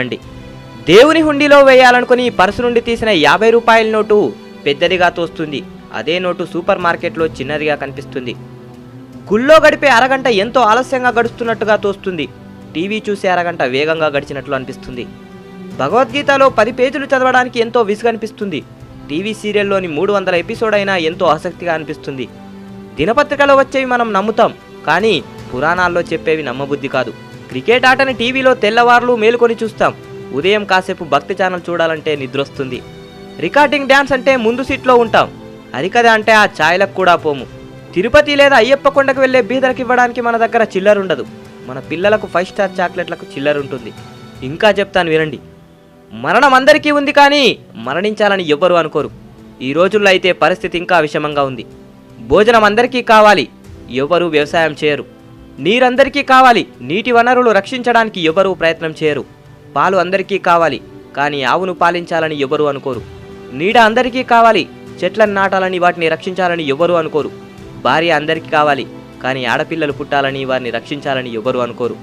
అండి. దేవుని హుండీలో వేయాలనుకుని పర్సు నుండి తీసిన 50 రూపాయల నోటు పెద్దదిగా తోస్తుంది. అదే నోటు సూపర్ మార్కెట్లో చిన్నదిగా కనిపిస్తుంది. గుళ్ళో గడిపే అరగంట ఎంతో ఆలస్యంగా గడుస్తున్నట్టుగా తోస్తుంది. టీవీ చూసే అరగంట వేగంగా గడిచినట్లు అనిపిస్తుంది. భగవద్గీతలో 10 పేజీలు చదవడానికి ఎంతో విసుగనిపిస్తుంది. టీవీ సీరియల్లోని 300 ఎపిసోడ్ అయినా ఎంతో ఆసక్తిగా అనిపిస్తుంది. దినపత్రికలో వచ్చేవి మనం నమ్ముతాం, కానీ పురాణాల్లో చెప్పేవి నమ్మబుద్ధి కాదు. క్రికెట్ ఆటని టీవీలో తెల్లవార్లు మేలుకొని చూస్తాం. ఉదయం కాసేపు భక్తి ఛానల్ చూడాలంటే నిద్రొస్తుంది. రికార్డింగ్ డ్యాన్స్ అంటే ముందు సీట్లో ఉంటాం. హరికథ అంటే ఆ ఛాయలకు కూడా పోము. తిరుపతి లేదా అయ్యప్ప కొండకు వెళ్లే బీదలకు ఇవ్వడానికి మన దగ్గర చిల్లరుండదు. మన పిల్లలకు 5 స్టార్ చాక్లెట్లకు చిల్లరుంటుంది. ఇంకా చెప్తాను వినండి. మరణం అందరికీ ఉంది, కానీ మరణించాలని ఎవ్వరూ అనుకోరు. ఈ రోజుల్లో అయితే పరిస్థితి ఇంకా విషమంగా ఉంది. భోజనం అందరికీ కావాలి, ఎవ్వరూ వ్యవసాయం చేయరు. నీరందరికీ కావాలి, నీటి వనరులు రక్షించడానికి ఎవ్వరూ ప్రయత్నం చేయరు. పాలు అందరికీ కావాలి, కానీ ఆవును పాలించాలని ఎవ్వరూ అనుకోరు. నీడ అందరికీ కావాలి, చెట్లను నాటాలని వాటిని రక్షించాలని ఎవ్వరూ అనుకోరు. భార్య అందరికీ కావాలి, కానీ ఆడపిల్లలు పుట్టాలని వారిని రక్షించాలని ఎవ్వరూ అనుకోరు.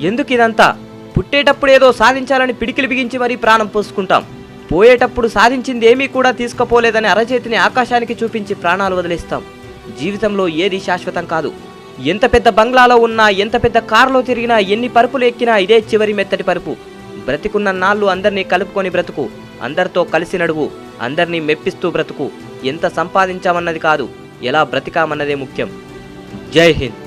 ఎందుకు ఇదంతా? పుట్టేటప్పుడు ఏదో సాధించాలని పిడికిలు బిగించి మరీ ప్రాణం పోసుకుంటాం. పోయేటప్పుడు సాధించింది ఏమీ కూడా తీసుకుపోలేదని అరచేతిని ఆకాశానికి చూపించి ప్రాణాలు వదిలేస్తాం. జీవితంలో ఏది శాశ్వతం కాదు. ఎంత పెద్ద బంగ్లాలో ఉన్నా, ఎంత పెద్ద కారులో తిరిగినా, ఎన్ని పరుపులు ఎక్కినా ఇదే చివరి మెత్తటి పరుపు. బ్రతికున్న నాళ్ళు అందరినీ కలుపుకొని బ్రతుకు, అందరితో కలిసి నడువు, అందరినీ మెప్పిస్తూ బ్రతుకు. ఎంత సంపాదించామన్నది కాదు, ఎలా బ్రతికామన్నదే ముఖ్యం. జై హింద్.